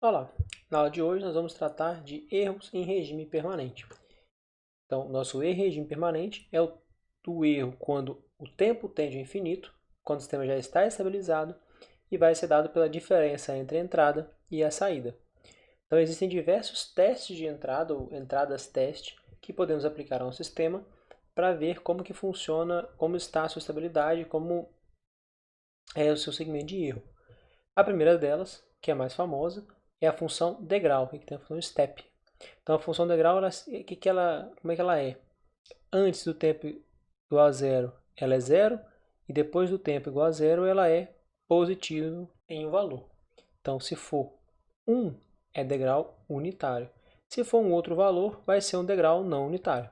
Olá, na aula de hoje nós vamos tratar de erros em regime permanente. Então, nosso erro em regime permanente é o erro quando o tempo tende ao infinito, quando o sistema já está estabilizado e vai ser dado pela diferença entre a entrada e a saída. Então, existem diversos testes de entrada ou entradas-teste que podemos aplicar ao sistema para ver como que funciona, como está a sua estabilidade, como é o seu segmento de erro. A primeira delas, que é a mais famosa, é a função degrau, que tem a função step. Então a função degrau, como é que ela é? Antes do tempo igual a zero, ela é zero, e depois do tempo igual a zero, ela é positivo em um valor. Então se for 1, é degrau unitário. Se for um outro valor, vai ser um degrau não unitário.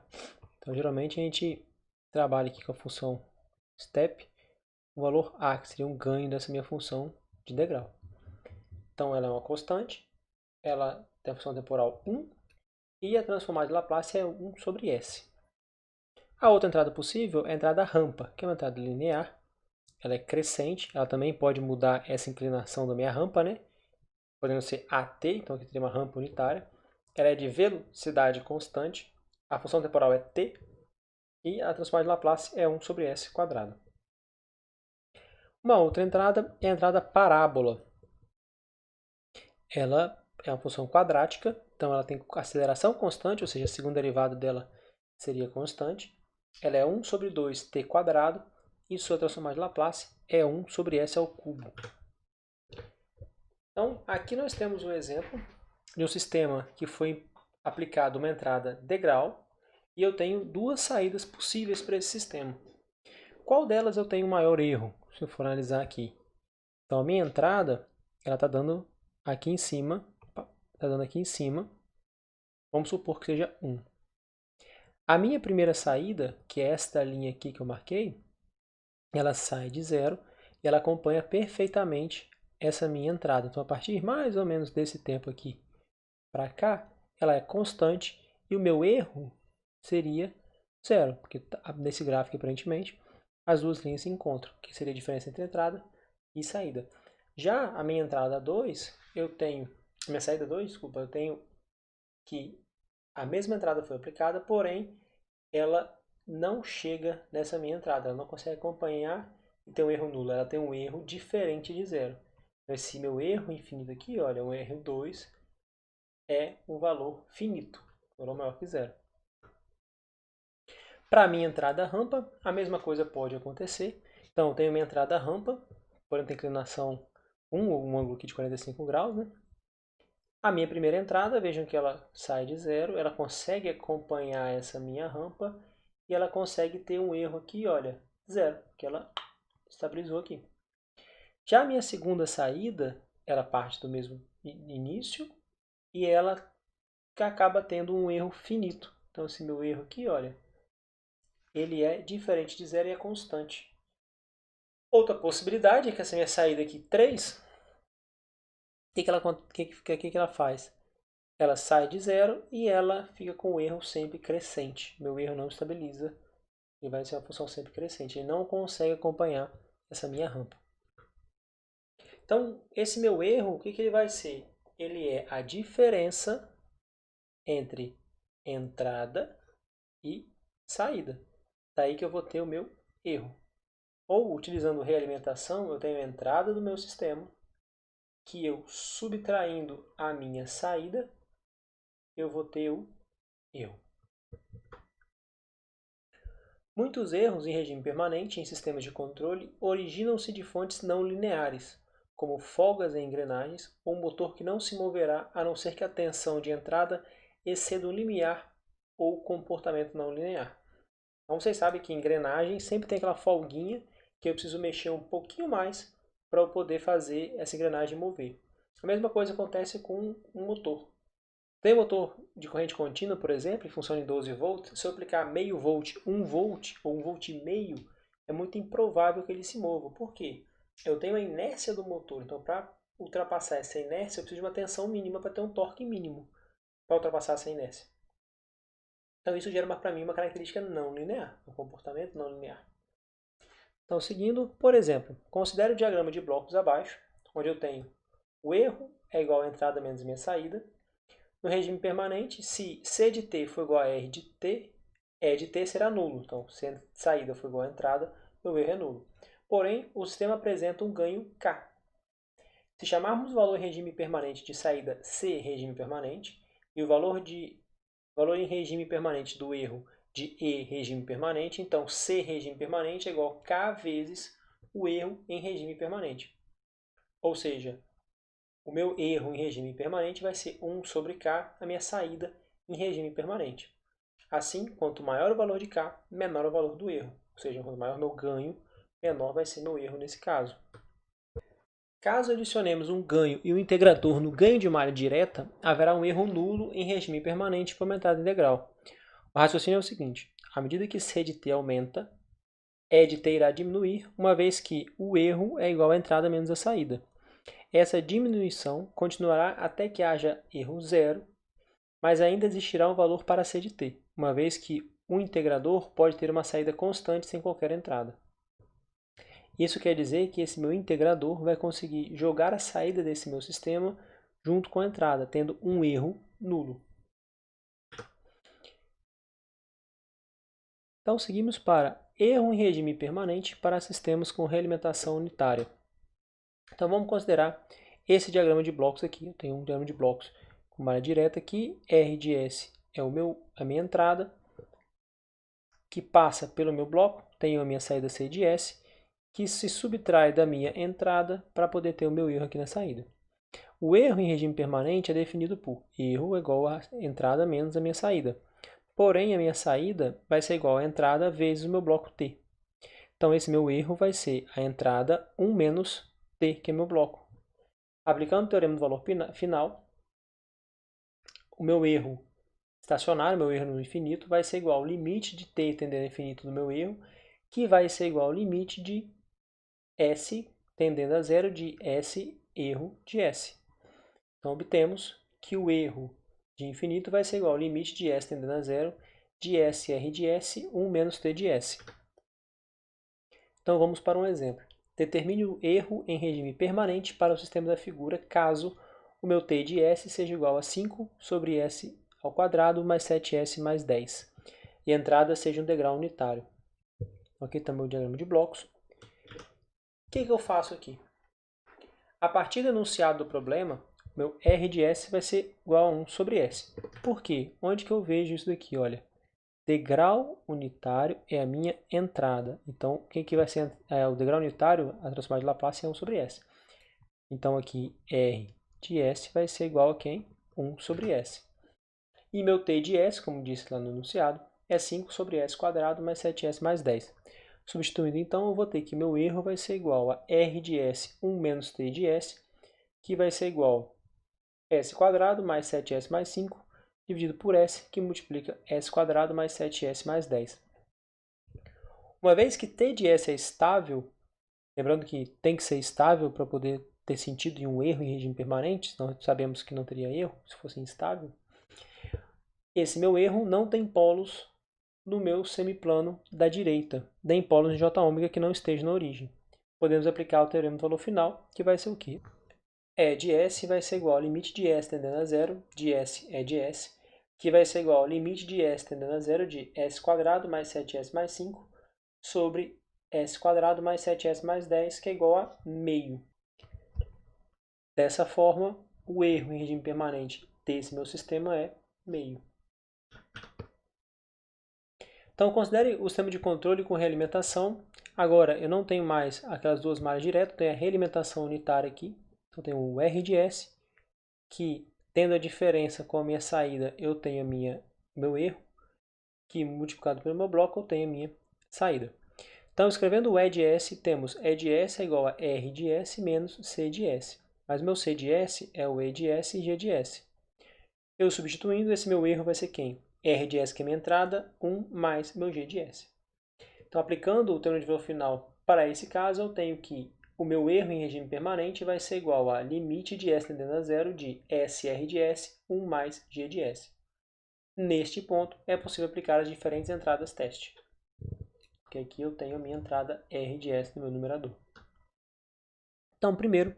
Então geralmente a gente trabalha aqui com a função step, o valor a, que seria um ganho dessa minha função de degrau. Então ela é uma constante, ela tem a função temporal 1 e a transformada de Laplace é 1 sobre S. A outra entrada possível é a entrada rampa, que é uma entrada linear. Ela é crescente, ela também pode mudar essa inclinação da minha rampa, né? Podendo ser AT, então aqui teria uma rampa unitária. Ela é de velocidade constante, a função temporal é t e a transformada de Laplace é 1 sobre S quadrado. Uma outra entrada é a entrada parábola. Ela é uma função quadrática, então ela tem aceleração constante, ou seja, a segunda derivada dela seria constante. Ela é 1 sobre 2t quadrado e sua transformada de Laplace é 1 sobre s ao cubo. Então, aqui nós temos um exemplo de um sistema que foi aplicado uma entrada degrau e eu tenho duas saídas possíveis para esse sistema. Qual delas eu tenho maior erro, se eu for analisar aqui? Então, a minha entrada, ela está dando aqui em cima, vamos supor que seja 1. A minha primeira saída, que é esta linha aqui que eu marquei, ela sai de 0 e ela acompanha perfeitamente essa minha entrada. Então, a partir mais ou menos desse tempo aqui para cá, ela é constante e o meu erro seria 0, porque nesse gráfico, aparentemente, as duas linhas se encontram, que seria a diferença entre entrada e saída. Já a minha entrada 2, minha saída 2, desculpa, eu tenho que a mesma entrada foi aplicada, porém ela não chega nessa minha entrada, ela não consegue acompanhar e tem um erro nulo, ela tem um erro diferente de zero. Então, esse meu erro infinito aqui, olha, o erro 2 é um valor finito, valor maior que zero. Para a minha entrada rampa, a mesma coisa pode acontecer. Então, eu tenho minha entrada rampa, porém tem inclinação 1, ou um ângulo aqui de 45 graus, né? A minha primeira entrada, vejam que ela sai de zero, ela consegue acompanhar essa minha rampa e ela consegue ter um erro aqui, olha, zero, que ela estabilizou aqui. Já a minha segunda saída, ela parte do mesmo início e ela acaba tendo um erro finito. Então, esse meu erro aqui, olha, ele é diferente de zero e é constante. Outra possibilidade é que essa minha saída aqui, 3, o que ela faz? Ela sai de zero e ela fica com o erro sempre crescente. Meu erro não estabiliza e vai ser uma função sempre crescente. Ele não consegue acompanhar essa minha rampa. Então, esse meu erro, o que ele vai ser? Ele é a diferença entre entrada e saída. Daí que eu vou ter o meu erro. Ou, utilizando realimentação, eu tenho a entrada do meu sistema, que eu subtraindo a minha saída, eu vou ter o erro. Muitos erros em regime permanente em sistemas de controle originam-se de fontes não lineares, como folgas em engrenagens ou um motor que não se moverá a não ser que a tensão de entrada exceda um limiar ou comportamento não linear. Então vocês sabem que engrenagem sempre tem aquela folguinha que eu preciso mexer um pouquinho mais para eu poder fazer essa engrenagem mover. A mesma coisa acontece com um motor. Tem motor de corrente contínua, por exemplo, que funciona em 12 volts. Se eu aplicar meio volt, 1 volt ou 1 volt e meio, é muito improvável que ele se mova. Por quê? Eu tenho a inércia do motor. Então, para ultrapassar essa inércia, eu preciso de uma tensão mínima para ter um torque mínimo para ultrapassar essa inércia. Então, isso gera para mim uma característica não linear, um comportamento não linear. Então, seguindo, por exemplo, considere o diagrama de blocos abaixo, onde eu tenho o erro é igual a entrada menos a minha saída. No regime permanente, se C de t for igual a R de t, E de t será nulo. Então, se a saída for igual a entrada, meu erro é nulo. Porém, o sistema apresenta um ganho K. Se chamarmos o valor em regime permanente de saída C regime permanente, e o valor em regime permanente do erro de E regime permanente, então C regime permanente é igual a K vezes o erro em regime permanente. Ou seja, o meu erro em regime permanente vai ser 1 sobre K, a minha saída em regime permanente. Assim, quanto maior o valor de K, menor o valor do erro. Ou seja, quanto maior o meu ganho, menor vai ser meu erro nesse caso. Caso adicionemos um ganho e um integrador no ganho de malha direta, haverá um erro nulo em regime permanente para aumentada integral. O raciocínio é o seguinte: à medida que C de t aumenta, E de t irá diminuir, uma vez que o erro é igual à entrada menos a saída. Essa diminuição continuará até que haja erro zero, mas ainda existirá um valor para C de t, uma vez que o integrador pode ter uma saída constante sem qualquer entrada. Isso quer dizer que esse meu integrador vai conseguir jogar a saída desse meu sistema junto com a entrada, tendo um erro nulo. Então, seguimos para erro em regime permanente para sistemas com realimentação unitária. Então, vamos considerar esse diagrama de blocos aqui. Eu tenho um diagrama de blocos com malha direta aqui, R de S é a minha entrada, que passa pelo meu bloco, tenho a minha saída C de S, que se subtrai da minha entrada para poder ter o meu erro aqui na saída. O erro em regime permanente é definido por erro igual a entrada menos a minha saída. Porém, a minha saída vai ser igual a entrada vezes o meu bloco T. Então, esse meu erro vai ser a entrada 1 menos T, que é meu bloco. Aplicando o teorema do valor final, o meu erro estacionário, meu erro no infinito, vai ser igual ao limite de T tendendo a infinito do meu erro, que vai ser igual ao limite de S tendendo a zero de S erro de S. Então, obtemos que o erro de infinito vai ser igual ao limite de S tendendo a zero de SR de S, 1 menos T de S. Então, vamos para um exemplo. Determine o erro em regime permanente para o sistema da figura, caso o meu T de S seja igual a 5 sobre S ao quadrado mais 7S mais 10, e a entrada seja um degrau unitário. Aqui está meu diagrama de blocos. O que eu faço aqui? A partir do enunciado do problema, meu R de S vai ser igual a 1 sobre S. Por quê? Onde que eu vejo isso daqui? Olha, degrau unitário é a minha entrada. Então, o que vai ser o degrau unitário? A transformada de Laplace é 1 sobre S. Então, aqui, R de S vai ser igual a quem? 1 sobre S. E meu T de S, como disse lá no enunciado, é 5 sobre S quadrado mais 7S mais 10. Substituindo, então, eu vou ter que meu erro vai ser igual a R de S 1 menos T de S, que vai ser igual a S quadrado mais 7S mais 5, dividido por S, que multiplica S quadrado mais 7S mais 10. Uma vez que T de S é estável, lembrando que tem que ser estável para poder ter sentido em um erro em regime permanente, senão sabemos que não teria erro se fosse instável. Esse meu erro não tem polos no meu semiplano da direita, nem polos em J ômega que não esteja na origem. Podemos aplicar o teorema do valor final, que vai ser o quê? E de S vai ser igual ao limite de S tendendo a zero de S E de S, que vai ser igual ao limite de S tendendo a zero de S quadrado mais 7S mais 5 sobre S quadrado mais 7S mais 10, que é igual a meio. Dessa forma, o erro em regime permanente desse meu sistema é meio. Então, considere o sistema de controle com realimentação. Agora, eu não tenho mais aquelas duas malhas direto, tenho a realimentação unitária aqui. Então, eu tenho o R de S, que, tendo a diferença com a minha saída, eu tenho meu erro, que multiplicado pelo meu bloco, eu tenho a minha saída. Então, escrevendo o E de S, temos E de S é igual a R de S menos C de S. Mas meu C de S é o E de S e G de S. Eu substituindo, esse meu erro vai ser quem? R de S, que é minha entrada, 1 mais meu G de S. Então, aplicando o teorema de valor final para esse caso, eu tenho que o meu erro em regime permanente vai ser igual a limite de S tendendo a zero de SR de S, 1 mais G de S. Neste ponto, é possível aplicar as diferentes entradas teste. Porque aqui eu tenho a minha entrada R de S no meu numerador. Então, primeiro,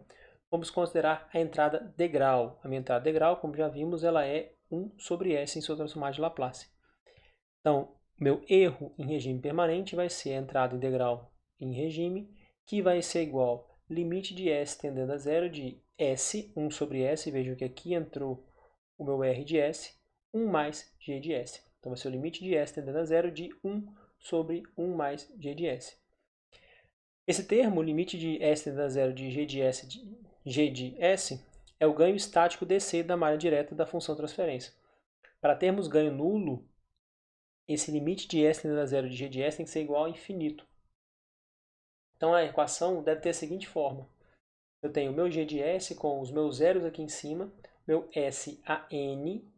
vamos considerar a entrada degrau. A minha entrada degrau, como já vimos, ela é 1 sobre S em sua transformada de Laplace. Então, meu erro em regime permanente vai ser a entrada integral em regime, que vai ser igual limite de S tendendo a zero de S, 1 sobre S, vejam que aqui entrou o meu R de S, 1 mais G de S. Então, vai ser o limite de S tendendo a zero de 1 sobre 1 mais G de S. Esse termo, limite de S tendendo a zero de G de S, é o ganho estático DC da malha direta da função transferência. Para termos ganho nulo, esse limite de S tendendo a zero de G de S tem que ser igual a infinito. Então a equação deve ter a seguinte forma. Eu tenho o meu G de S com os meus zeros aqui em cima, meu S a N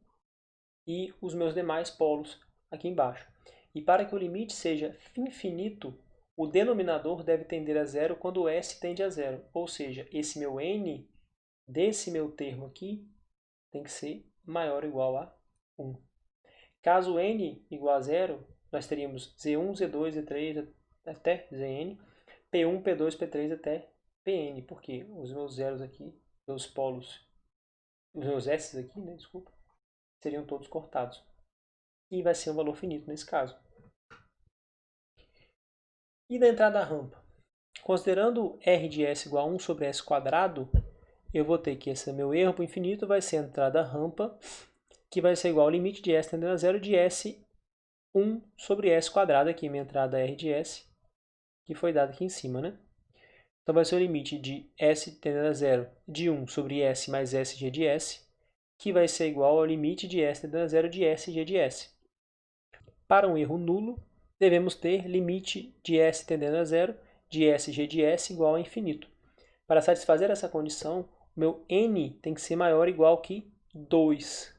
e os meus demais polos aqui embaixo. E para que o limite seja infinito, o denominador deve tender a zero quando o S tende a zero. Ou seja, esse meu N desse meu termo aqui tem que ser maior ou igual a 1. Caso N igual a zero, nós teríamos Z1, Z2, Z3 até Zn, P1, P2, P3 até Pn, porque os meus zeros aqui, meus polos, os meus S aqui, né, desculpa, seriam todos cortados. E vai ser um valor finito nesse caso. E da entrada da rampa? Considerando R de S igual a 1 sobre S quadrado, eu vou ter que esse meu erro para o infinito vai ser a entrada da rampa, que vai ser igual ao limite de S tendendo a zero de S 1 sobre S quadrado, aqui minha entrada R de S, que foi dada aqui em cima, né? Então vai ser o limite de S tendendo a zero de 1 sobre S mais SG de S, que vai ser igual ao limite de S tendendo a zero de SG de S. Para um erro nulo, devemos ter limite de S tendendo a zero de SG de S igual a infinito. Para satisfazer essa condição, o meu N tem que ser maior ou igual que 2.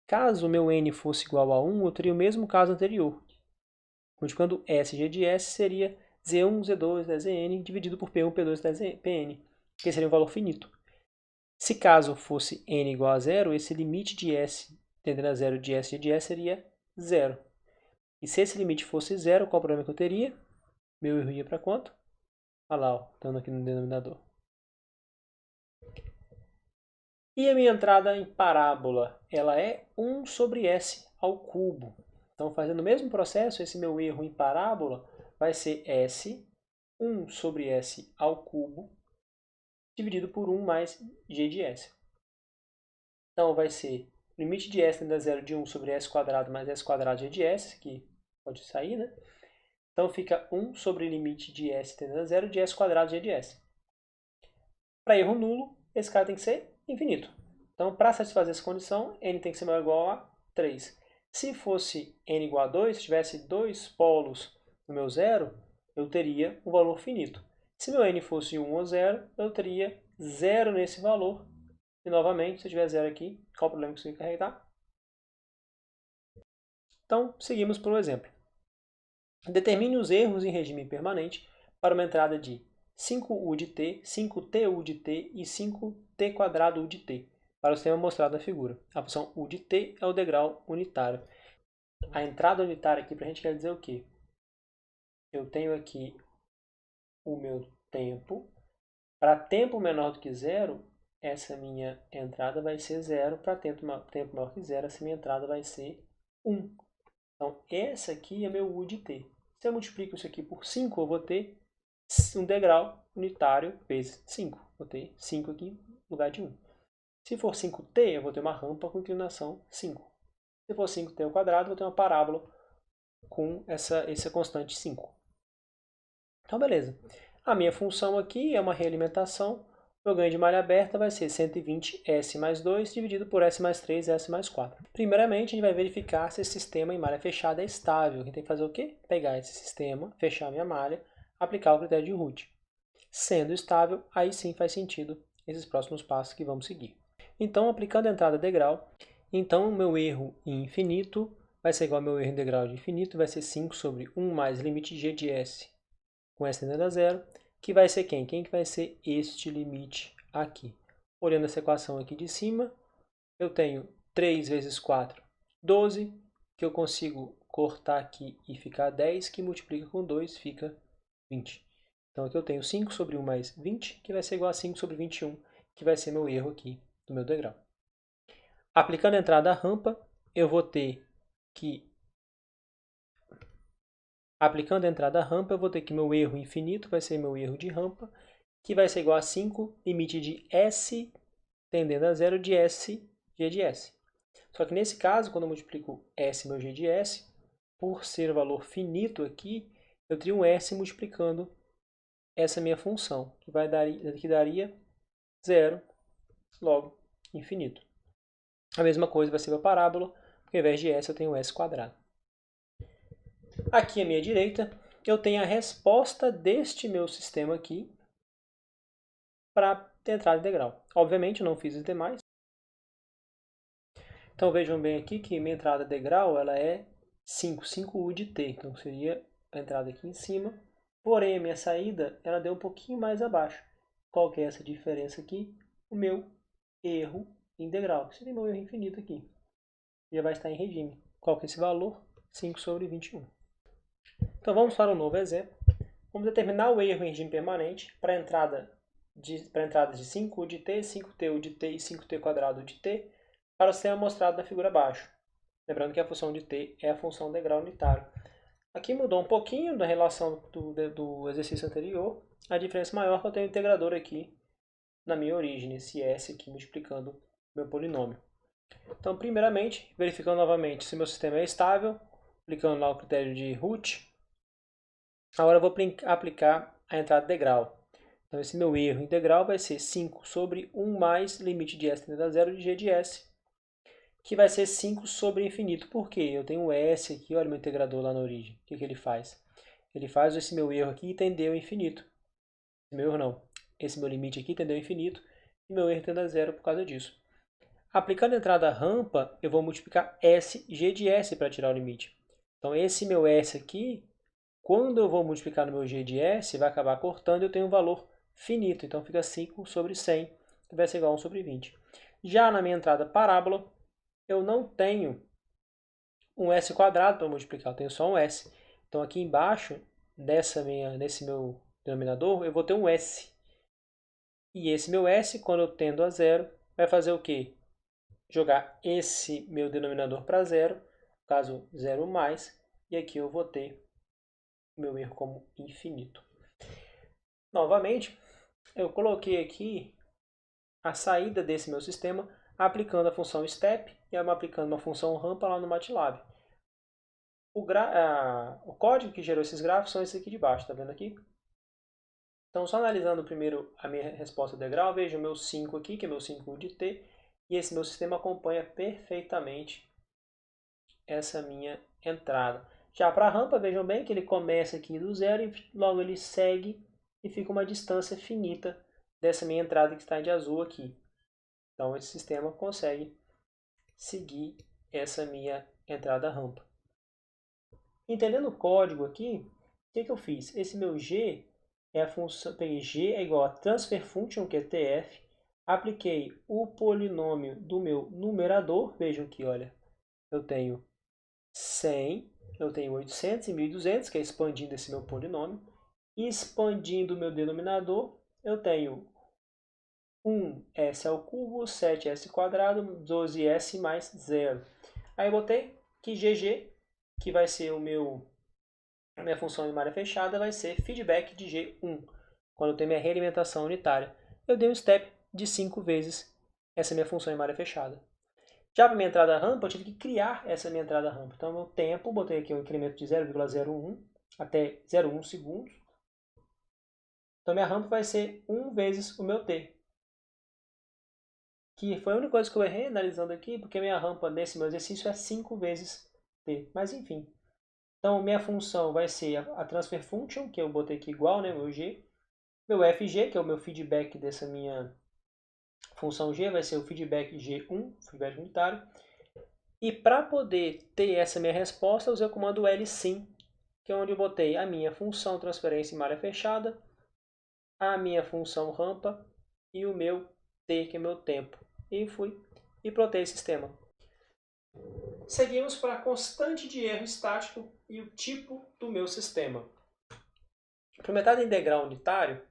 Caso o meu N fosse igual a 1, eu teria o mesmo caso anterior, onde quando SG de S seria Z1, Z2 da Zn dividido por P1, P2 da Pn, que seria um valor finito. Se caso fosse N igual a zero, esse limite de S tendendo a zero de SG de S seria zero. E se esse limite fosse zero, qual o problema que eu teria? Meu erro ia para quanto? Olha lá, ó, dando aqui no denominador. E a minha entrada em parábola, ela é 1 sobre S ao cubo. Então, fazendo o mesmo processo, esse meu erro em parábola vai ser S, 1 sobre S ao cubo, dividido por 1 mais G de S. Então, vai ser limite de S tendendo a zero de 1 sobre S quadrado mais S quadrado G de S, que pode sair, né? Então, fica 1 sobre limite de S tendendo a zero de S quadrado G de S. Para erro nulo, esse cara tem que ser infinito. Então, para satisfazer essa condição, n tem que ser maior ou igual a 3. Se fosse n igual a 2, se tivesse dois polos no meu zero, eu teria um valor finito. Se meu n fosse 1 ou 0, eu teria 0 nesse valor. E, novamente, se eu tiver 0 aqui, qual o problema que isso vai carregar? Então, seguimos por um exemplo. Determine os erros em regime permanente para uma entrada de 5u de t, 5tu de t e 5t quadrado u de t, para o sistema mostrado na figura. A função u de t é o degrau unitário. A entrada unitária aqui para a gente quer dizer o quê? Eu tenho aqui o meu tempo. Para tempo menor do que zero, essa minha entrada vai ser zero. Para tempo maior que zero, essa minha entrada vai ser 1. Então, essa aqui é meu u de t. Se eu multiplico isso aqui por 5, eu vou ter um degrau unitário vezes 5. Vou ter 5 aqui no lugar de 1. Se for 5t, eu vou ter uma rampa com inclinação 5. Se for 5t ao quadrado, eu vou ter uma parábola com essa constante 5. Então, beleza. A minha função aqui é uma realimentação. Meu ganho de malha aberta vai ser 120S mais 2 dividido por S mais 3, S mais 4. Primeiramente, a gente vai verificar se esse sistema em malha fechada é estável. A gente tem que fazer o quê? Pegar esse sistema, fechar a minha malha, aplicar o critério de Root. Sendo estável, aí sim faz sentido esses próximos passos que vamos seguir. Então, aplicando a entrada degrau, então o meu erro em infinito vai ser igual ao meu erro integral de infinito, vai ser 5 sobre 1 mais limite g de s com s tendendo a zero, que vai ser quem? Quem que vai ser este limite aqui? Olhando essa equação aqui de cima, eu tenho 3 vezes 4, 12, que eu consigo cortar aqui e ficar 10, que multiplica com 2 fica 20. Então aqui eu tenho 5 sobre 1 mais 20, que vai ser igual a 5 sobre 21, que vai ser meu erro aqui do meu degrau. Aplicando a entrada rampa, eu vou ter que... Aplicando a entrada rampa, eu vou ter que meu erro infinito vai ser meu erro de rampa, que vai ser igual a 5, limite de S tendendo a 0 de S, G de S. Só que nesse caso, quando eu multiplico S meu G de S, por ser valor finito aqui, eu teria um S multiplicando essa minha função, que daria 0, logo, infinito. A mesma coisa vai ser para a parábola, porque ao invés de S eu tenho S quadrado. Aqui à minha direita, eu tenho a resposta deste meu sistema aqui para entrada integral. Obviamente, eu não fiz os demais. Então, vejam bem aqui que minha entrada integral ela é 5U de t. Então, seria a entrada aqui em cima. Porém, a minha saída ela deu um pouquinho mais abaixo. Qual que é essa diferença aqui? O meu erro integral. Seria meu erro infinito aqui. Já vai estar em regime. Qual que é esse valor? 5 sobre 21. Então, vamos para um novo exemplo. Vamos determinar o erro em regime permanente para entradas de 5U de t, 5tu de t e 5t quadrado de t, para o sistema mostrado na figura abaixo. Lembrando que a função de t é a função degrau unitário. Aqui mudou um pouquinho da relação do exercício anterior. A diferença maior é que eu tenho o integrador aqui na minha origem, esse s aqui multiplicando meu polinômio. Então, primeiramente, verificando novamente se meu sistema é estável, aplicando lá o critério de Root. Agora eu vou aplicar a entrada integral. Então, esse meu erro integral vai ser 5 sobre 1 mais limite de s tendendo a 0 de g de s, que vai ser 5 sobre infinito. Por quê? Eu tenho um s aqui, olha o meu integrador lá na origem. O que ele faz? Ele faz esse meu erro aqui tender ao infinito. Esse meu erro não. Esse meu limite aqui tendeu ao infinito e meu erro tende a 0 por causa disso. Aplicando a entrada rampa, eu vou multiplicar s, g de s para tirar o limite. Então, esse meu s aqui, quando eu vou multiplicar no meu g de s, vai acabar cortando e eu tenho um valor finito. Então, fica 5 sobre 100, que vai ser igual a 1 sobre 20. Já na minha entrada parábola, eu não tenho um s quadrado para multiplicar, eu tenho só um s. Então, aqui embaixo, nesse meu denominador, eu vou ter um s. E esse meu s, quando eu tendo a 0, vai fazer o quê? Jogar esse meu denominador para 0, no caso 0 mais, e aqui eu vou ter meu erro como infinito. Novamente, eu coloquei aqui a saída desse meu sistema aplicando a função step e aplicando uma função rampa lá no MATLAB. O código que gerou esses gráficos são esses aqui de baixo, tá vendo aqui? Então, só analisando primeiro a minha resposta integral, veja o meu 5 aqui, que é meu 5U de t, e esse meu sistema acompanha perfeitamente essa minha entrada. Já para a rampa, vejam bem que ele começa aqui do zero e logo ele segue e fica uma distância finita dessa minha entrada que está de azul aqui. Então, esse sistema consegue seguir essa minha entrada rampa. Entendendo o código aqui, o que eu fiz? Esse meu g é a função, peguei g é igual a transfer function, que é tf, apliquei o polinômio do meu numerador, vejam aqui, olha, eu tenho 100, eu tenho 800 e 1200, que é expandindo esse meu polinômio, e expandindo o meu denominador, eu tenho 1s ao cubo, 7s quadrado, 12s mais 0. Aí eu botei que GG, que vai ser a minha função em área fechada, vai ser feedback de G1, quando eu tenho minha realimentação unitária. Eu dei um step de 5 vezes essa minha função em área fechada. Já para minha entrada rampa, eu tive que criar essa minha entrada rampa. Então, meu tempo, botei aqui um incremento de 0,01 até 0,1 segundos. Então, minha rampa vai ser 1 vezes o meu t. Que foi a única coisa que eu errei analisando aqui, porque minha rampa nesse meu exercício é 5 vezes t. Mas, enfim. Então, minha função vai ser a transfer function, que eu botei aqui igual, né, meu g. Meu fg, que é o meu feedback dessa minha função g, vai ser o feedback g1, feedback unitário. E para poder ter essa minha resposta, eu usei o comando lsim, que é onde eu botei a minha função transferência em área fechada, a minha função rampa e o meu t, que é meu tempo. E fui e plotei o sistema. Seguimos para a constante de erro estático e o tipo do meu sistema. Implementado em degrau unitário,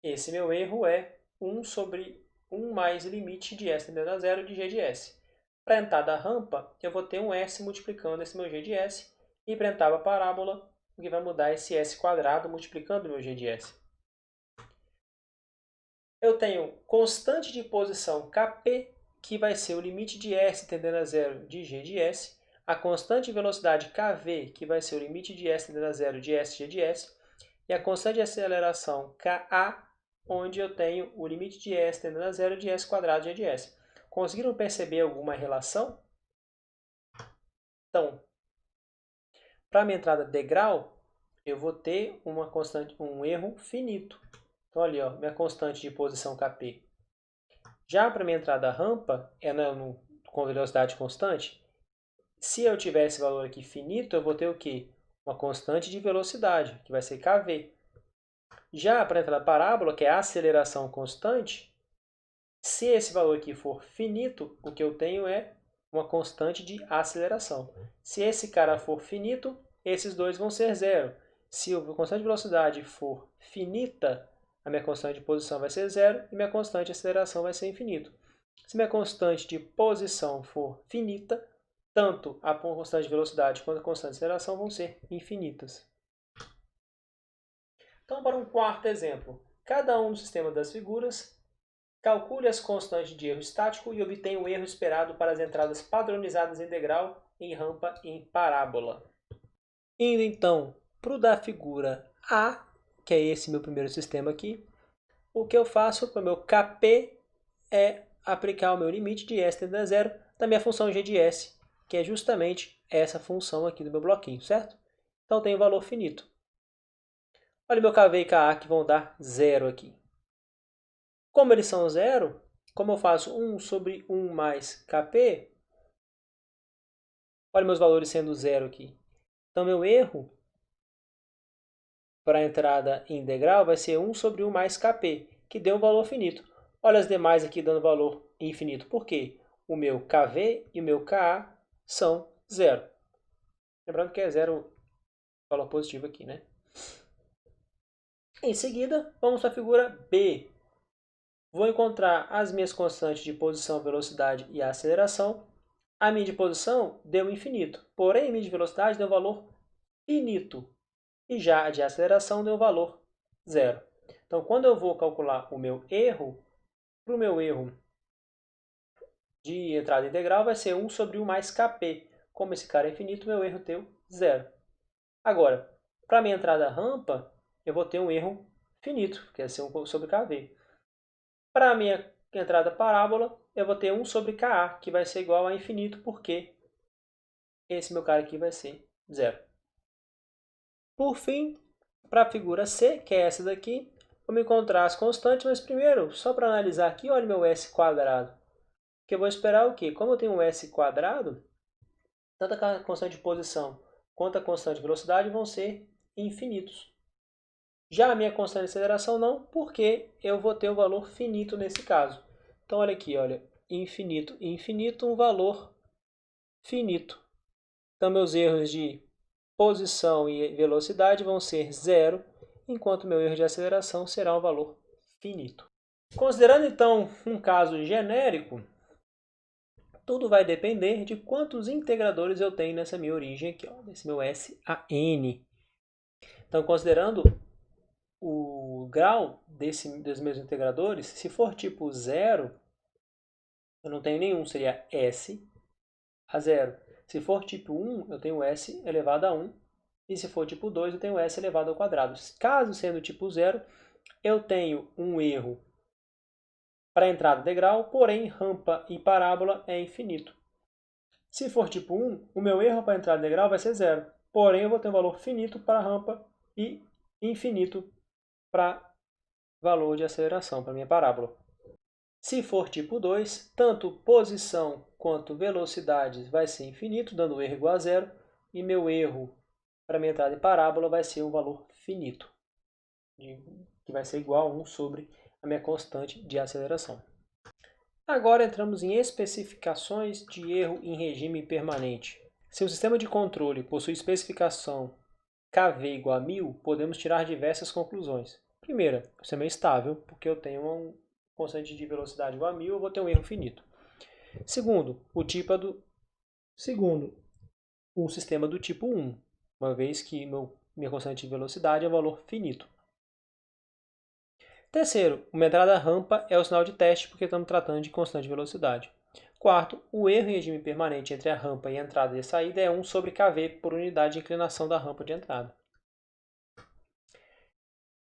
esse meu erro é 1 sobre 1 mais limite de S tendendo a zero de G de S. Para entrar da rampa, eu vou ter um S multiplicando esse meu G de S. E para entrar da parábola, o que vai mudar é esse S quadrado multiplicando o meu G de S. Eu tenho constante de posição Kp, que vai ser o limite de S tendendo a zero de G de S. A constante de velocidade Kv, que vai ser o limite de S tendendo a zero de S, G de S. E a constante de aceleração Ka, onde eu tenho o limite de S tendendo a zero de S quadrado G de S. Conseguiram perceber alguma relação? Então, para a minha entrada degrau, eu vou ter uma constante, um erro finito. Então, ali, ó, minha constante de posição Kp. Já para minha entrada rampa, com velocidade constante, se eu tiver esse valor aqui finito, eu vou ter o quê? Uma constante de velocidade, que vai ser Kv. Já para entrar na parábola, que é a aceleração constante, se esse valor aqui for finito, o que eu tenho é uma constante de aceleração. Se esse cara for finito, esses dois vão ser zero. Se a constante de velocidade for finita, a minha constante de posição vai ser zero e minha constante de aceleração vai ser infinito. Se minha constante de posição for finita, tanto a constante de velocidade quanto a constante de aceleração vão ser infinitas. Então, para um quarto exemplo, cada um dos sistemas das figuras, calcule as constantes de erro estático e obtenha o erro esperado para as entradas padronizadas em degrau, em rampa e em parábola. Indo então para o da figura A, que é esse meu primeiro sistema aqui, o que eu faço para o meu Kp é aplicar o meu limite de S tendendo a zero da minha função G de S, que é justamente essa função aqui do meu bloquinho, certo? Então tem o valor finito. Olha o meu Kv e Ka que vão dar zero aqui. Como eles são zero, como eu faço 1 sobre 1 mais Kp, olha meus valores sendo zero aqui. Então meu erro para a entrada em integral vai ser 1 sobre 1 mais Kp, que deu um valor finito. Olha as demais aqui dando valor infinito. Por quê? O meu Kv e o meu Ka são zero. Lembrando que é zero valor positivo aqui, né? Em seguida, vamos para a figura B. Vou encontrar as minhas constantes de posição, velocidade e aceleração. A minha de posição deu infinito, porém a minha de velocidade deu valor finito. E já a de aceleração deu valor zero. Então, quando eu vou calcular o meu erro, para o meu erro de entrada integral vai ser 1 sobre 1 mais Kp. Como esse cara é infinito, meu erro deu zero. Agora, para a minha entrada rampa, eu vou ter um erro finito, que é ser 1 sobre Kv. Para a minha entrada parábola, eu vou ter 1 sobre Ka, que vai ser igual a infinito, porque esse meu cara aqui vai ser zero. Por fim, para a figura C, que é essa daqui, vamos encontrar as constantes, mas primeiro, só para analisar aqui, olha meu S quadrado. Que eu vou esperar o quê? Como eu tenho um S quadrado, tanto a constante de posição quanto a constante de velocidade vão ser infinitos. Já a minha constante de aceleração não, porque eu vou ter um valor finito nesse caso. Então, olha aqui, olha, infinito e infinito, um valor finito. Então, meus erros de posição e velocidade vão ser zero, enquanto meu erro de aceleração será um valor finito. Considerando, então, um caso genérico, tudo vai depender de quantos integradores eu tenho nessa minha origem aqui, ó, nesse meu SAN. Então, considerando o grau dos meus integradores, se for tipo 0, eu não tenho nenhum, seria S a 0. Se for tipo 1, eu tenho S elevado a 1. E se for tipo 2, eu tenho S elevado ao quadrado. Caso sendo tipo 0, eu tenho um erro para entrada degrau, porém rampa e parábola é infinito. Se for tipo 1, o meu erro para entrada degrau vai ser 0. Porém, eu vou ter um valor finito para rampa e infinito para valor de aceleração, para minha parábola. Se for tipo 2, tanto posição quanto velocidade vai ser infinito, dando erro igual a 0. E meu erro para minha entrada em parábola vai ser um valor finito, que vai ser igual a 1 sobre a minha constante de aceleração. Agora entramos em especificações de erro em regime permanente. Se o sistema de controle possui especificação KV igual a 1000, podemos tirar diversas conclusões. Primeira, o sistema é estável, porque eu tenho uma constante de velocidade igual a 1000, eu vou ter um erro finito. Segundo, o sistema do tipo 1, uma vez que minha constante de velocidade é valor finito. Terceiro, uma entrada rampa é o sinal de teste, porque estamos tratando de constante de velocidade. Quarto, o erro em regime permanente entre a rampa e a entrada e a saída é 1 sobre kV por unidade de inclinação da rampa de entrada.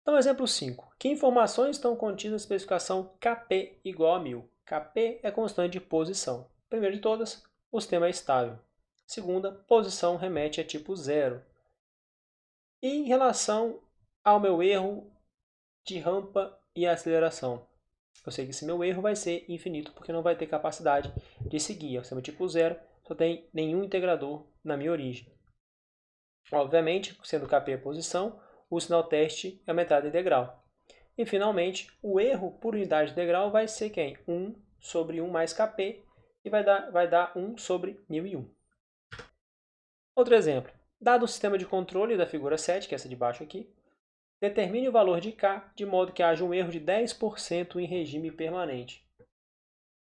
Então, exemplo 5. Que informações estão contidas na especificação Kp igual a 1000? Kp é constante de posição. Primeiro de todas, o sistema é estável. Segunda, posição remete a tipo 0. E em relação ao meu erro de rampa e aceleração, eu sei que esse meu erro vai ser infinito, porque não vai ter capacidade de seguir. É o sistema tipo 0, só tem nenhum integrador na minha origem. Obviamente, sendo Kp a posição, o sinal teste é uma entrada integral. E, finalmente, o erro por unidade integral vai ser quem? 1 sobre 1 mais Kp, e vai dar 1 sobre 1001. Outro exemplo. Dado o sistema de controle da figura 7, que é essa de baixo aqui, determine o valor de K de modo que haja um erro de 10% em regime permanente.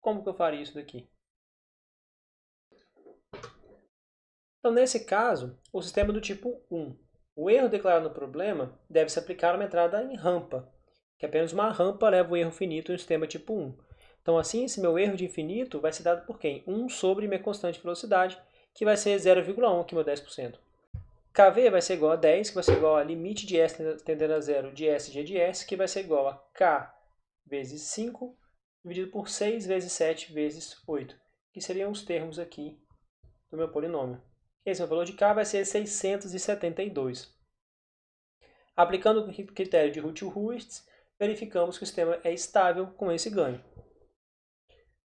Como que eu faria isso daqui? Então, nesse caso, o sistema é do tipo 1. O erro declarado no problema deve se aplicar a uma entrada em rampa, que apenas uma rampa leva o erro finito em um sistema tipo 1. Então, assim, esse meu erro de infinito vai ser dado por quem? 1 sobre minha constante de velocidade, que vai ser 0,1, que é meu 10%. KV vai ser igual a 10, que vai ser igual a limite de S tendendo a 0 de SG de S, que vai ser igual a K vezes 5, dividido por 6 vezes 7 vezes 8, que seriam os termos aqui do meu polinômio. Esse meu valor de K vai ser 672. Aplicando o critério de Routh-Hurwitz, verificamos que o sistema é estável com esse ganho.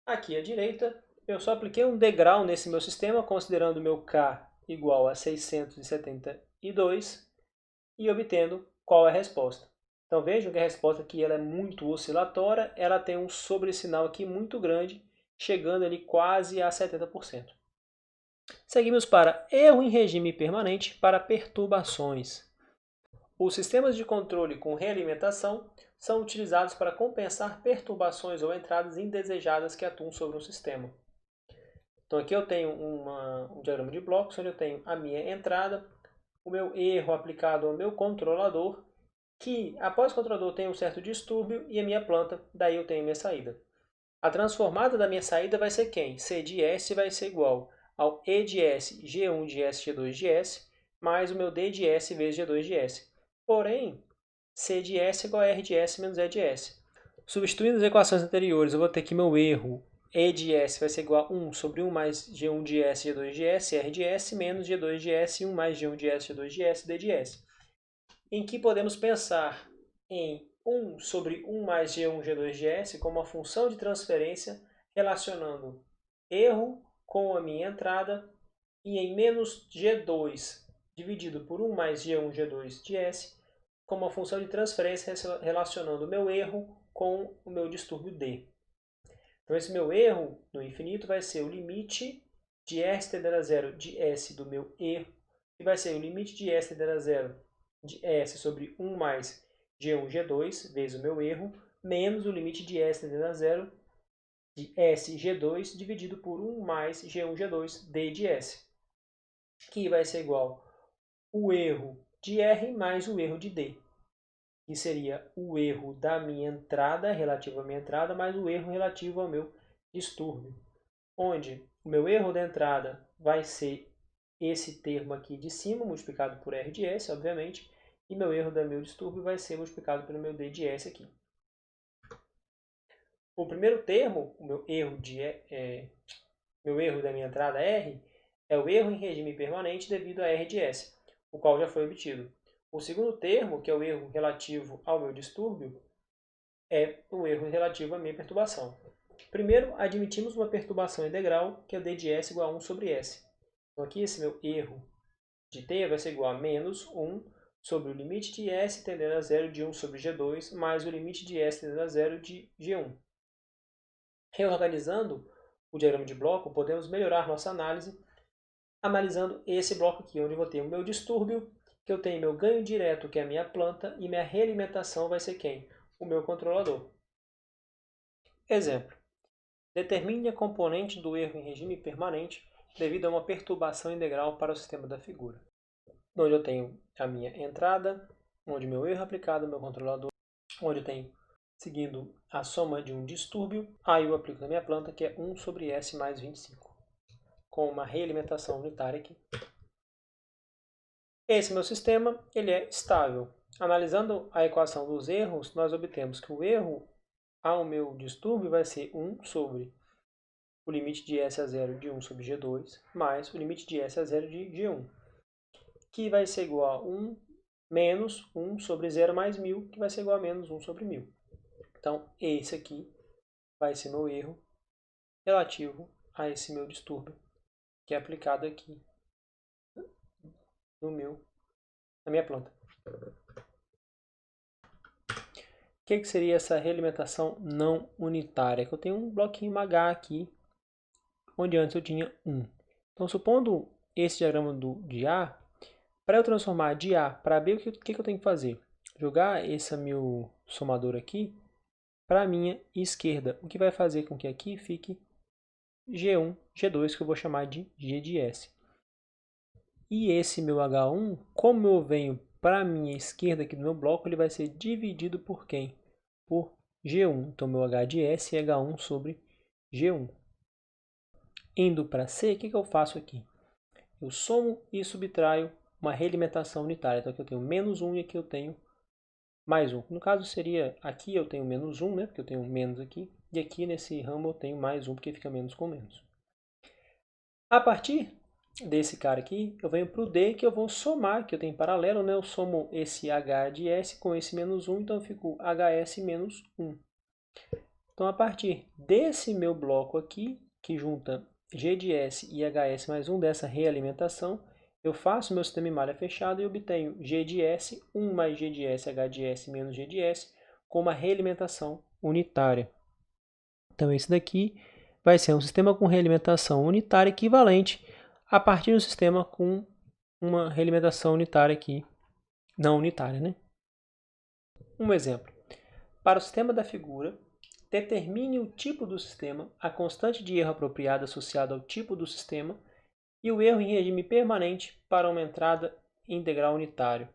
Aqui à direita, eu só apliquei um degrau nesse meu sistema, considerando o meu K igual a 672 e obtendo qual é a resposta. Então vejam que a resposta aqui ela é muito oscilatória, ela tem um sobressinal aqui muito grande, chegando ali quase a 70%. Seguimos para erro em regime permanente para perturbações. Os sistemas de controle com realimentação são utilizados para compensar perturbações ou entradas indesejadas que atuam sobre um sistema. Então aqui eu tenho um diagrama de blocos, onde eu tenho a minha entrada, o meu erro aplicado ao meu controlador, que após o controlador tem um certo distúrbio, e a minha planta, daí eu tenho a minha saída. A transformada da minha saída vai ser quem? C de S vai ser igual ao E de S, G1 de S, G2 de S, mais o meu D de S vezes G2 de S. Porém, C de S é igual a R de S menos E de S. Substituindo as equações anteriores, eu vou ter que meu erro E de S vai ser igual a 1 sobre 1 mais G1 de S, G2 de S, R de S, menos G2 de S, 1 mais G1 de S, G2 de S, D de S. Em que podemos pensar em 1 sobre 1 mais G1, G2 de S como uma função de transferência relacionando erro com a minha entrada e em menos G2 dividido por 1 mais G1, G2 de S como uma função de transferência relacionando o meu erro com o meu distúrbio D. Então esse meu erro no infinito vai ser o limite de S tendendo a zero de S do meu erro, que vai ser o limite de S tendendo a zero de S sobre 1 mais G1, G2, vezes o meu erro, menos o limite de S tendendo a zero de S, G2, dividido por 1 mais G1, G2, D de S, que vai ser igual o erro de R mais o erro de D, que seria o erro da minha entrada, relativo à minha entrada, mais o erro relativo ao meu distúrbio. Onde o meu erro da entrada vai ser esse termo aqui de cima, multiplicado por R de S, obviamente, e meu erro do meu distúrbio vai ser multiplicado pelo meu D de S aqui. O primeiro termo, o meu erro da minha entrada R, é o erro em regime permanente devido a R de S, o qual já foi obtido. O segundo termo, que é o erro relativo ao meu distúrbio, é o erro relativo à minha perturbação. Primeiro, admitimos uma perturbação integral, que é o D de S igual a 1 sobre S. Então aqui esse meu erro de T vai ser igual a menos 1 sobre o limite de S tendendo a zero de 1 sobre G2, mais o limite de S tendendo a zero de G1. Reorganizando o diagrama de bloco, podemos melhorar nossa análise, analisando esse bloco aqui, onde eu vou ter o meu distúrbio que eu tenho meu ganho direto, que é a minha planta, e minha realimentação vai ser quem? O meu controlador. Exemplo. Determine a componente do erro em regime permanente devido a uma perturbação integral para o sistema da figura. Onde eu tenho a minha entrada, onde meu erro é aplicado ao meu controlador, onde eu tenho, seguindo a soma de um distúrbio, aí eu aplico na minha planta, que é 1 sobre S mais 25, com uma realimentação unitária aqui. Esse meu sistema ele é estável. Analisando a equação dos erros, nós obtemos que o erro ao meu distúrbio vai ser 1 sobre o limite de S a 0 de 1 sobre G2, mais o limite de S a 0 de G1, que vai ser igual a 1 menos 1 sobre 0 mais 1000, que vai ser igual a menos 1 sobre 1000. Então, esse aqui vai ser meu erro relativo a esse meu distúrbio, que é aplicado aqui na minha planta. O que seria essa realimentação não unitária? Que eu tenho um bloquinho H aqui, onde antes eu tinha 1. Então, supondo esse diagrama de A, para eu transformar de A para B, o que eu tenho que fazer? Jogar esse meu somador aqui para a minha esquerda, o que vai fazer com que aqui fique G1, G2, que eu vou chamar de G de S. E esse meu H1, como eu venho para a minha esquerda aqui do meu bloco, ele vai ser dividido por quem? Por G1. Então, meu H de S é H1 sobre G1. Indo para C, o que eu faço aqui? Eu somo e subtraio uma realimentação unitária. Então, aqui eu tenho menos 1 e aqui eu tenho mais 1. No caso, seria aqui eu tenho menos 1, né? Porque eu tenho menos aqui. E aqui nesse ramo eu tenho mais 1, porque fica menos com menos. A partir desse cara aqui, eu venho para o D, que eu vou somar, que eu tenho em paralelo, né? Eu somo esse H de S com esse menos 1, então eu fico HS menos 1. Então, a partir desse meu bloco aqui, que junta G de S e HS mais 1 dessa realimentação, eu faço meu sistema em malha fechada e obtenho G de S, 1 mais G de S, H de S menos G de S, com uma realimentação unitária. Então, esse daqui vai ser um sistema com realimentação unitária equivalente a partir do sistema com uma realimentação unitária aqui, não unitária, né? Um exemplo. Para o sistema da figura, determine o tipo do sistema, a constante de erro apropriada associada ao tipo do sistema e o erro em regime permanente para uma entrada integral unitário.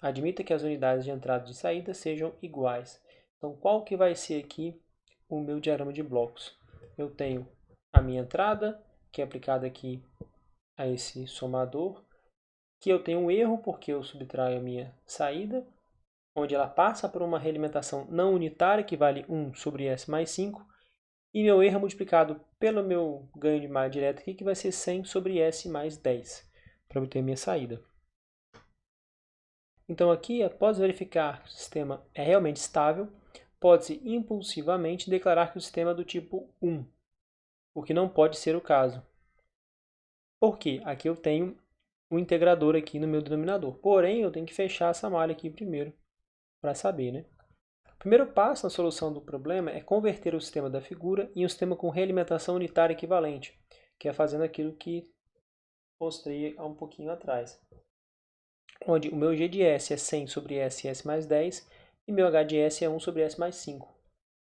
Admita que as unidades de entrada e de saída sejam iguais. Então, qual que vai ser aqui o meu diagrama de blocos? Eu tenho a minha entrada, que é aplicada aqui a esse somador, que eu tenho um erro porque eu subtraio a minha saída, onde ela passa por uma realimentação não unitária, que vale 1 sobre S mais 5, e meu erro é multiplicado pelo meu ganho de malha direto aqui, que vai ser 100 sobre S mais 10, para obter a minha saída. Então aqui, após verificar que o sistema é realmente estável, pode-se impulsivamente declarar que o sistema é do tipo 1, o que não pode ser o caso. Por quê? Aqui eu tenho um integrador aqui no meu denominador. Porém, eu tenho que fechar essa malha aqui primeiro, para saber, né? O primeiro passo na solução do problema é converter o sistema da figura em um sistema com realimentação unitária equivalente, que é fazendo aquilo que mostrei há um pouquinho atrás. Onde o meu G de S é 100 sobre S e S mais 10, e meu H de S é 1 sobre S mais 5.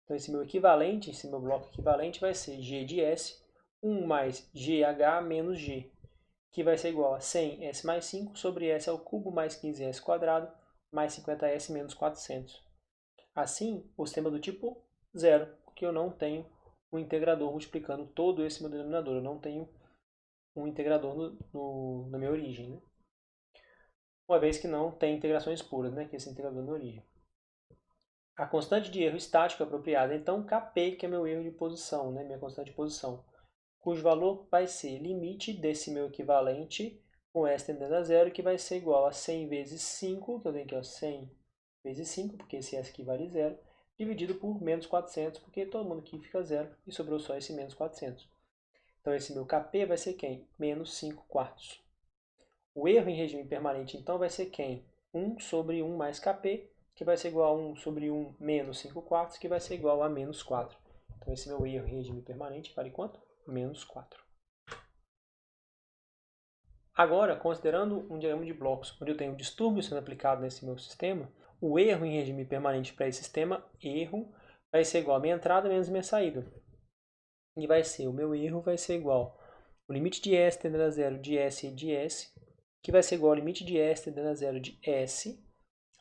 Então, esse meu equivalente, esse meu bloco equivalente vai ser G de S, 1 mais GH menos G, que vai ser igual a 100S mais 5 sobre S ao cubo mais 15S quadrado mais 50S menos 400. Assim, o sistema do tipo 0, porque eu não tenho um integrador multiplicando todo esse meu denominador. Eu não tenho um integrador na minha origem, né? Uma vez que não tem integrações puras, né? Que é esse integrador na origem. A constante de erro estático apropriada, então, Kp, que é meu erro de posição, né? Minha constante de posição, cujo valor vai ser limite desse meu equivalente com S tendendo a zero, que vai ser igual a 100 vezes 5, que eu tenho aqui, ó, 100 vezes 5, porque esse S aqui vale zero, dividido por menos 400, porque todo mundo aqui fica zero, e sobrou só esse menos 400. Então, esse meu Kp vai ser quem? Menos 5 quartos. O erro em regime permanente, então, vai ser quem? 1 sobre 1 mais Kp, que vai ser igual a 1 sobre 1 menos 5 quartos, que vai ser igual a menos 4. Então, esse meu erro em regime permanente vale quanto? Menos 4. Agora, considerando um diagrama de blocos onde eu tenho um distúrbio sendo aplicado nesse meu sistema, o erro em regime permanente para esse sistema, erro, vai ser igual a minha entrada menos minha saída. E vai ser, o meu erro vai ser igual o limite de S tendendo a zero de S e de S, que vai ser igual ao limite de S tendendo a zero de S.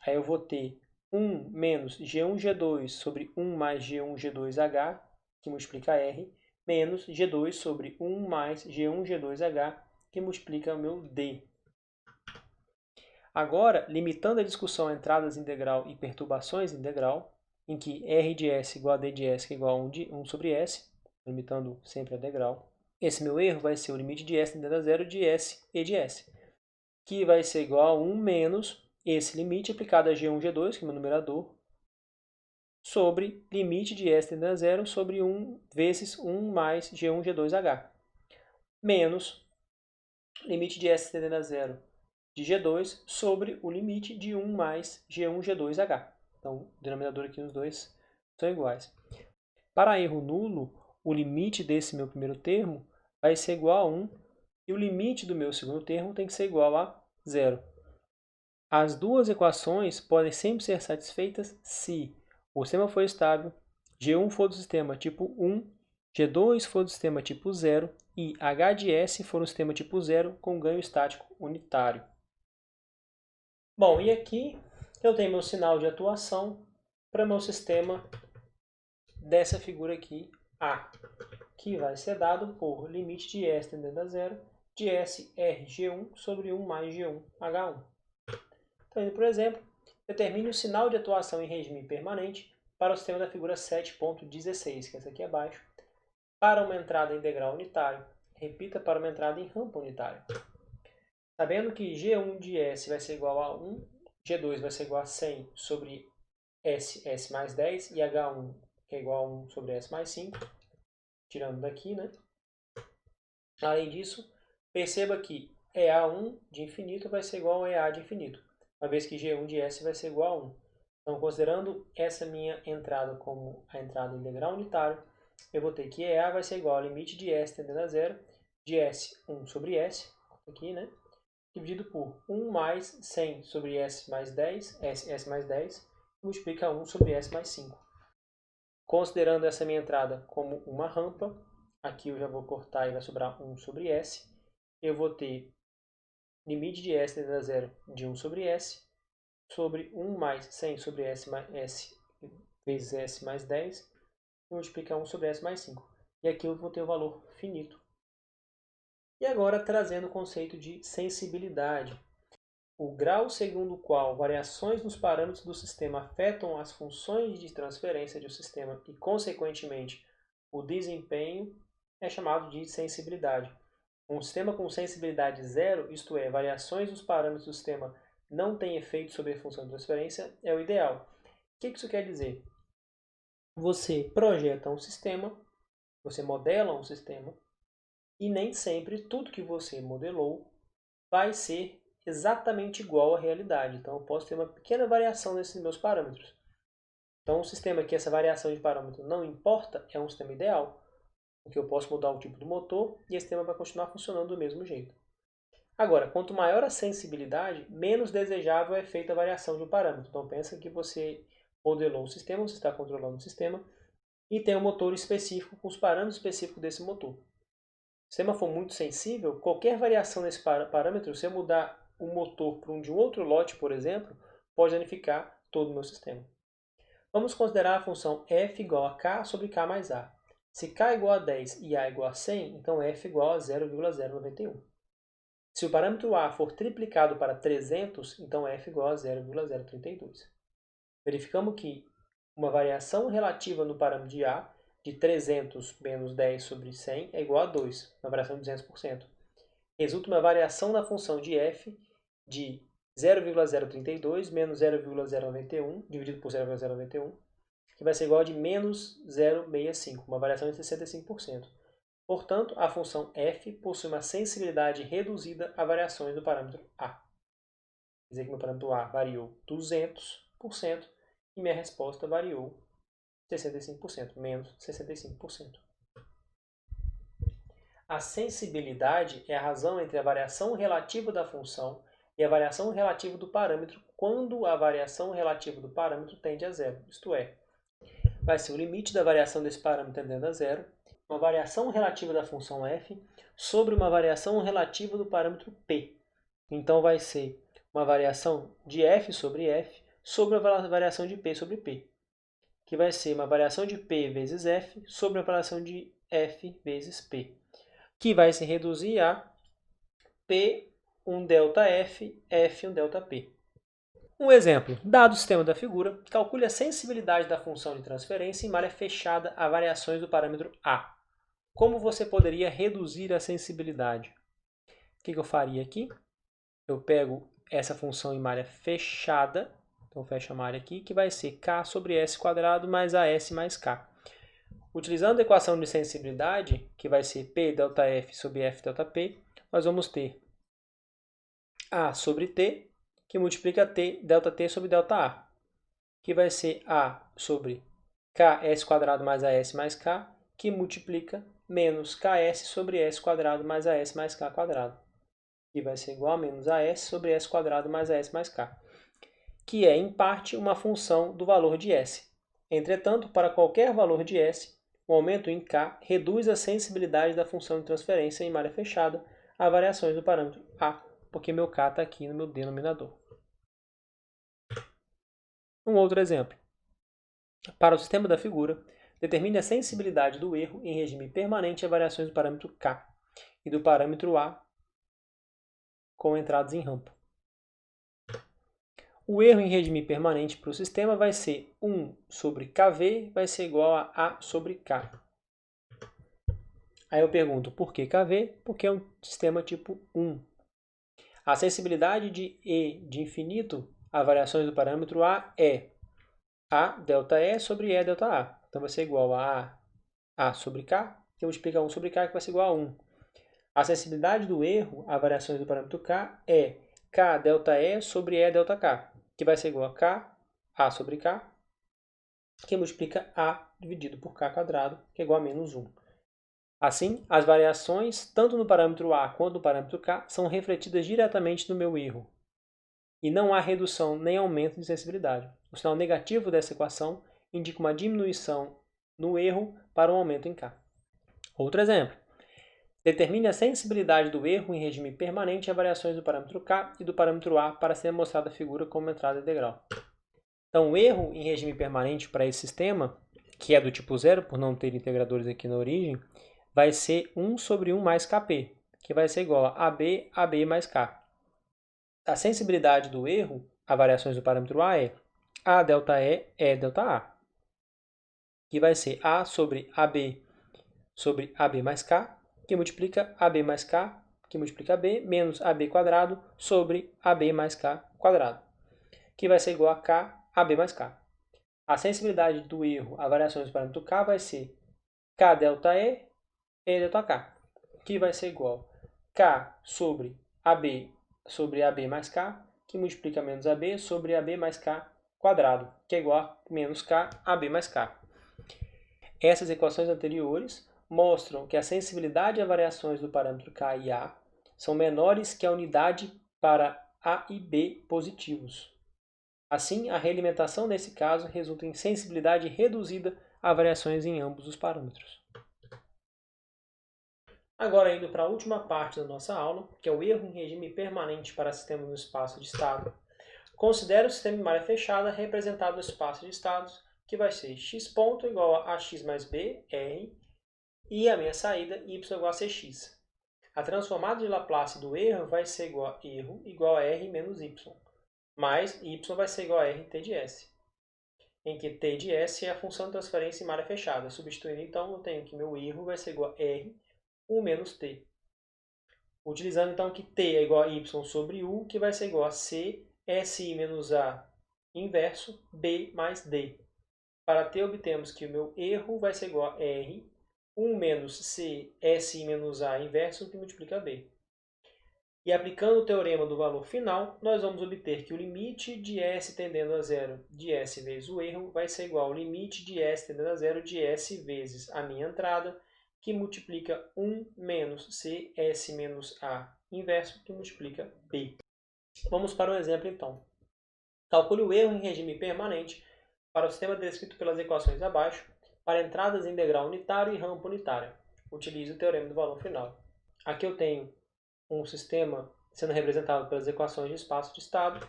Aí eu vou ter 1 menos G1, G2 sobre 1 mais G1, G2H, que multiplica R, menos G2 sobre 1 mais G1, G2H, que multiplica o meu D. Agora, limitando a discussão a entradas integral e perturbações integral, em que R de S igual a D de S, que é igual a 1 sobre S, limitando sempre a integral, esse meu erro vai ser o limite de S tendendo a zero de S e de S, que vai ser igual a 1 menos esse limite aplicado a G1, G2, que é o meu numerador, sobre limite de S tendendo a zero sobre 1 vezes 1 mais G1, G2H, menos limite de S tendendo a zero de G2 sobre o limite de 1 mais G1, G2H. Então, o denominador aqui nos dois são iguais. Para erro nulo, o limite desse meu primeiro termo vai ser igual a 1 e o limite do meu segundo termo tem que ser igual a 0. As duas equações podem sempre ser satisfeitas se o sistema for estável, G1 for do sistema tipo 1, G2 for do sistema tipo 0 e H de S for um sistema tipo 0 com ganho estático unitário. Bom, e aqui eu tenho meu sinal de atuação para meu sistema dessa figura aqui, A, que vai ser dado por limite de S tendendo a zero de SRG1 sobre 1 mais G1H1. Então, indo por exemplo, determine o sinal de atuação em regime permanente para o sistema da figura 7.16, que é essa aqui abaixo, para uma entrada integral unitária. Repita para uma entrada em rampa unitária. Sabendo que G1 de S vai ser igual a 1, G2 vai ser igual a 100 sobre S mais 10 e H1 que é igual a 1 sobre S mais 5, tirando daqui, né? Além disso, perceba que EA1 de infinito vai ser igual a EA de infinito, uma vez que G1 de S vai ser igual a 1. Então, considerando essa minha entrada como a entrada integral unitária, eu vou ter que EA vai ser igual ao limite de S tendendo a zero de S1 sobre S, aqui, né? Dividido por 1 mais 100 sobre S mais 10, S mais 10, multiplica 1 sobre S mais 5. Considerando essa minha entrada como uma rampa, aqui eu já vou cortar e vai sobrar 1 sobre S. Eu vou ter limite de S tendendo a zero de 1 sobre S, sobre 1 mais 100 sobre S vezes S mais 10, e multiplicar 1 sobre S mais 5. E aqui eu vou ter o valor finito. E agora trazendo o conceito de sensibilidade. O grau segundo o qual variações nos parâmetros do sistema afetam as funções de transferência do sistema e, consequentemente, o desempenho é chamado de sensibilidade. Um sistema com sensibilidade zero, isto é, variações nos parâmetros do sistema não têm efeito sobre a função de transferência, é o ideal. O que isso quer dizer? Você projeta um sistema, você modela um sistema, e nem sempre tudo que você modelou vai ser exatamente igual à realidade. Então, eu posso ter uma pequena variação nesses meus parâmetros. Então, um sistema que essa variação de parâmetro não importa é um sistema ideal, porque eu posso mudar o tipo do motor e esse sistema vai continuar funcionando do mesmo jeito. Agora, quanto maior a sensibilidade, menos desejável é feita a variação de um parâmetro. Então, pensa que você modelou um sistema, você está controlando o sistema, e tem um motor específico com os parâmetros específicos desse motor. Se o sistema for muito sensível, qualquer variação nesse parâmetro, se eu mudar o motor para de um outro lote, por exemplo, pode danificar todo o meu sistema. Vamos considerar a função f igual a k sobre k mais a. Se k igual a 10 e a igual a 100, então f igual a 0,091. Se o parâmetro a for triplicado para 300, então f igual a 0,032. Verificamos que uma variação relativa no parâmetro de a de 300 menos 10 sobre 100 é igual a 2, uma variação de 200%. Resulta uma variação na função de f de 0,032 menos 0,091 dividido por 0,091, que vai ser igual a de menos 0,65, uma variação de 65%. Portanto, a função f possui uma sensibilidade reduzida a variações do parâmetro a. Quer dizer que meu parâmetro a variou 200% e minha resposta variou 65%, menos 65%. A sensibilidade é a razão entre a variação relativa da função e a variação relativa do parâmetro quando a variação relativa do parâmetro tende a zero. Isto é, vai ser o limite da variação desse parâmetro tendendo a zero, uma variação relativa da função f sobre uma variação relativa do parâmetro p. Então vai ser uma variação de f sobre a variação de p sobre p, que vai ser uma variação de p vezes f sobre a variação de f vezes p, que vai se reduzir a p 1 delta f, f 1 delta p. Um exemplo, dado o sistema da figura, calcule a sensibilidade da função de transferência em malha fechada a variações do parâmetro a. Como você poderia reduzir a sensibilidade? O que eu faria aqui? Eu pego essa função em malha fechada, então fecho a malha aqui, que vai ser k sobre s quadrado mais as mais k. Utilizando a equação de sensibilidade, que vai ser p delta f sobre f delta p, nós vamos ter a sobre t, que multiplica delta t sobre delta a, que vai ser a sobre ks quadrado mais as mais k, que multiplica menos ks sobre s quadrado mais as mais k quadrado, que vai ser igual a menos as sobre s quadrado mais as mais k, que é, em parte, uma função do valor de s. Entretanto, para qualquer valor de s, o aumento em k reduz a sensibilidade da função de transferência em malha fechada a variações do parâmetro a, porque meu k está aqui no meu denominador. Um outro exemplo. Para o sistema da figura, determine a sensibilidade do erro em regime permanente a variações do parâmetro k e do parâmetro a com entradas em rampa. O erro em regime permanente para o sistema vai ser 1 sobre kv vai ser igual a a sobre k. Aí eu pergunto, por que kv? Porque é um sistema tipo 1. A sensibilidade de E de infinito a variações do parâmetro a é a delta E sobre E delta A. Então vai ser igual a sobre K, que multiplica 1 sobre K, que vai ser igual a 1. A sensibilidade do erro a variações do parâmetro K é K delta E sobre E delta K, que vai ser igual a K, A sobre K, que multiplica A dividido por K quadrado, que é igual a menos 1. Assim, as variações, tanto no parâmetro A quanto no parâmetro K, são refletidas diretamente no meu erro. E não há redução nem aumento de sensibilidade. O sinal negativo dessa equação indica uma diminuição no erro para um aumento em K. Outro exemplo. Determine a sensibilidade do erro em regime permanente a variações do parâmetro K e do parâmetro A para ser mostrada a figura como entrada integral. Então, o erro em regime permanente para esse sistema, que é do tipo zero, por não ter integradores aqui na origem, vai ser 1 sobre 1 mais Kp, que vai ser igual a AB mais K. A sensibilidade do erro a variações do parâmetro A é A delta E delta A, que vai ser A sobre AB mais K, que multiplica AB mais K, que multiplica AB, menos AB quadrado sobre AB mais K quadrado, que vai ser igual a K, AB mais K. A sensibilidade do erro a variações do parâmetro K vai ser K delta E delta K, que vai ser igual a K sobre AB mais K, que multiplica menos AB sobre AB mais K quadrado, que é igual a menos K, AB mais K. Essas equações anteriores mostram que a sensibilidade a variações do parâmetro K e A são menores que a unidade para A e B positivos. Assim, a realimentação nesse caso resulta em sensibilidade reduzida a variações em ambos os parâmetros. Agora, indo para a última parte da nossa aula, que é o erro em regime permanente para sistemas no espaço de estado. Considere o sistema em malha fechada representado no espaço de estados, que vai ser x ponto igual a x mais b, r, e a minha saída, y igual a cx. A transformada de Laplace do erro vai ser igual a erro igual a r menos y, mais y vai ser igual a r t de s, em que t de s é a função de transferência em malha fechada. Substituindo, então, eu tenho que meu erro vai ser igual a r, u menos t. Utilizando, então, que t é igual a y sobre u, que vai ser igual a c, si menos a inverso, b mais d. Para t, obtemos que o meu erro vai ser igual a r, 1 menos c, si menos a inverso, que multiplica b. E aplicando o teorema do valor final, nós vamos obter que o limite de s tendendo a zero de s vezes o erro vai ser igual ao limite de s tendendo a zero de s vezes a minha entrada, que multiplica 1 menos CS menos A inverso, que multiplica B. Vamos para um exemplo, então. Calcule o erro em regime permanente para o sistema descrito pelas equações abaixo, para entradas em degrau unitário e rampa unitária. Utilize o teorema do valor final. Aqui eu tenho um sistema sendo representado pelas equações de espaço de estado.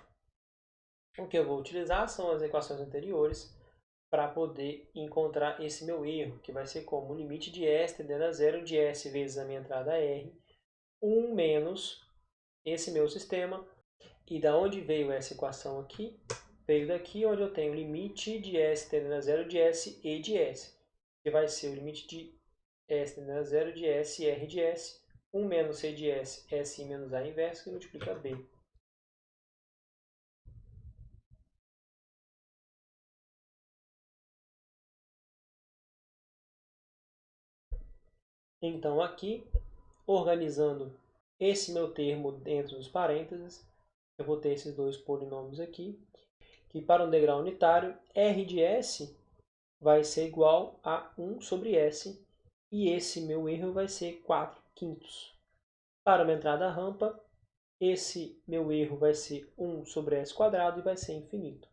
O que eu vou utilizar são as equações anteriores para poder encontrar esse meu erro, que vai ser como o limite de S tendendo a zero de S vezes a minha entrada R, 1 menos esse meu sistema. E da onde veio essa equação aqui? Veio daqui onde eu tenho o limite de S tendendo a zero de S e de S, que vai ser o limite de S tendendo a zero de S e R de S, 1 menos C de S, S menos A inverso, que multiplica B. Então aqui, organizando esse meu termo dentro dos parênteses, eu vou ter esses dois polinômios aqui, que para um degrau unitário, R de S vai ser igual a 1 sobre S, e esse meu erro vai ser 4/5. Para uma entrada rampa, esse meu erro vai ser 1 sobre S quadrado e vai ser infinito.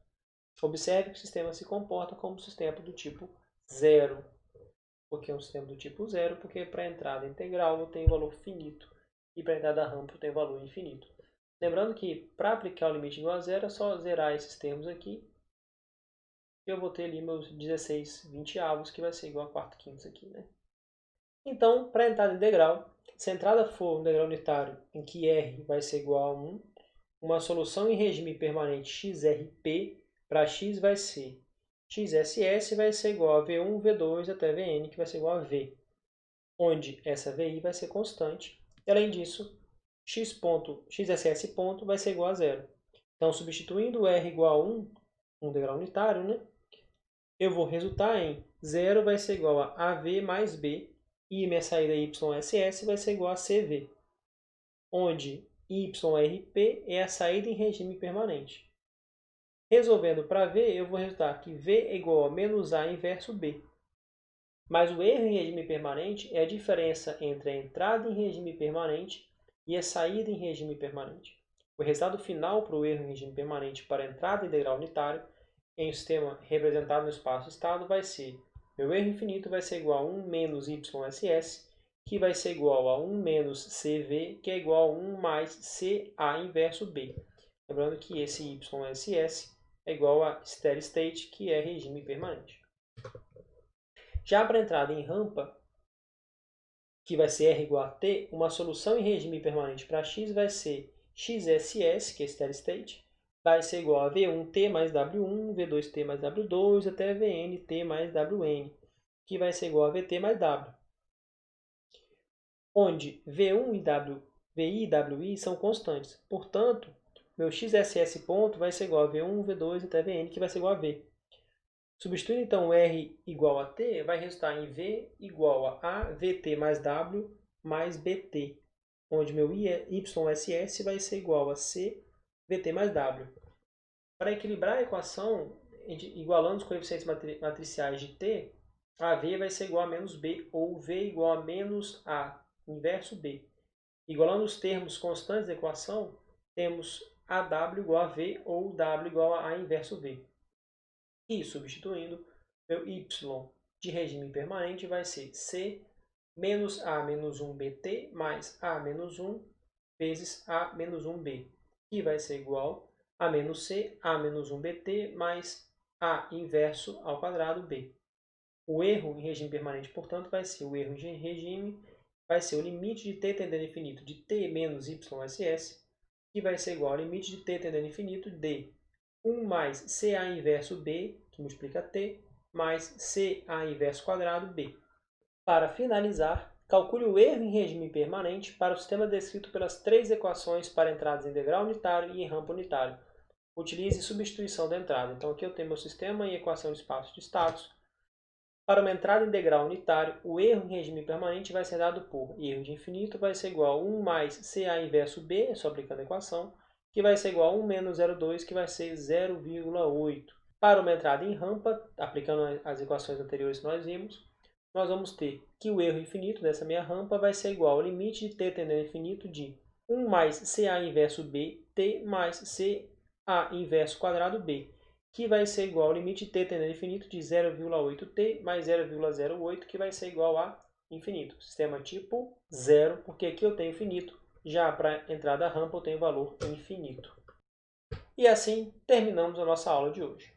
Observe que o sistema se comporta como um sistema do tipo zero. Por que é um sistema do tipo zero? Porque para a entrada integral eu tenho valor finito e para a entrada rampa eu tenho valor infinito. Lembrando que para aplicar o limite igual a zero é só zerar esses termos aqui. Eu vou ter ali meus 16/20, que vai ser igual a 4/5 aqui, né? Então, para a entrada integral, se a entrada for um degrau unitário em que R vai ser igual a 1, uma solução em regime permanente XRP para X vai ser XSS vai ser igual a V1, V2 até Vn, que vai ser igual a V, onde essa VI vai ser constante. E, além disso, XSS ponto vai ser igual a zero. Então, substituindo R igual a 1, um degrau unitário, né? Eu vou resultar em 0 vai ser igual a AV mais B, e minha saída YSS vai ser igual a CV, onde YRP é a saída em regime permanente. Resolvendo para V, eu vou resultar que V é igual a menos A inverso B. Mas o erro em regime permanente é a diferença entre a entrada em regime permanente e a saída em regime permanente. O resultado final para o erro em regime permanente para a entrada em degrau unitário em um sistema representado no espaço-estado vai ser, meu erro infinito vai ser igual a 1 menos YSS, que vai ser igual a 1 menos CV, que é igual a 1 mais CA inverso B. Lembrando que esse YSS é igual a steady state, que é regime permanente. Já para a entrada em rampa, que vai ser R igual a T, uma solução em regime permanente para X vai ser XSS, que é steady state, vai ser igual a V1T mais W1, V2T mais W2, até VNT mais WN, que vai ser igual a VT mais W. Onde V1 e VI e WI são constantes. Portanto, meu XSS ponto vai ser igual a V1, V2 até Vn, que vai ser igual a V. Substituindo então R igual a T, vai resultar em V igual a VT mais W mais BT, onde meu YSS vai ser igual a C VT mais W. Para equilibrar a equação, igualando os coeficientes matriciais de T, a V vai ser igual a menos B, ou V igual a menos A, inverso B. Igualando os termos constantes da equação, temos AW igual a V, ou W igual a inverso V. E, substituindo, meu y de regime permanente vai ser C menos A menos 1BT mais A menos 1 vezes A menos 1B, que vai ser igual a menos C, A menos 1BT mais A inverso ao quadrado B. O erro em regime permanente, portanto, vai ser o erro em regime, vai ser o limite de t tendendo a infinito de t menos YSS, que vai ser igual ao limite de t tendendo a infinito de 1 mais CA inverso B, que multiplica t, mais CA inverso quadrado B. Para finalizar, calcule o erro em regime permanente para o sistema descrito pelas três equações para entradas em degrau unitário e em rampa unitário. Utilize substituição da entrada. Então aqui eu tenho meu sistema e equação de espaço de estados. Para uma entrada em degrau unitário, o erro em regime permanente vai ser dado por erro de infinito, vai ser igual a 1 mais CA inverso B, só aplicando a equação, que vai ser igual a 1 menos 0,2, que vai ser 0,8. Para uma entrada em rampa, aplicando as equações anteriores que nós vimos, nós vamos ter que o erro infinito dessa minha rampa vai ser igual ao limite de t tendendo a infinito de 1 mais CA inverso B, t mais CA inverso quadrado B, que vai ser igual ao limite de t tendendo a infinito de 0,8t mais 0,08, que vai ser igual a infinito. Sistema tipo 0, porque aqui eu tenho infinito, já para entrar da rampa eu tenho valor infinito. E assim terminamos a nossa aula de hoje.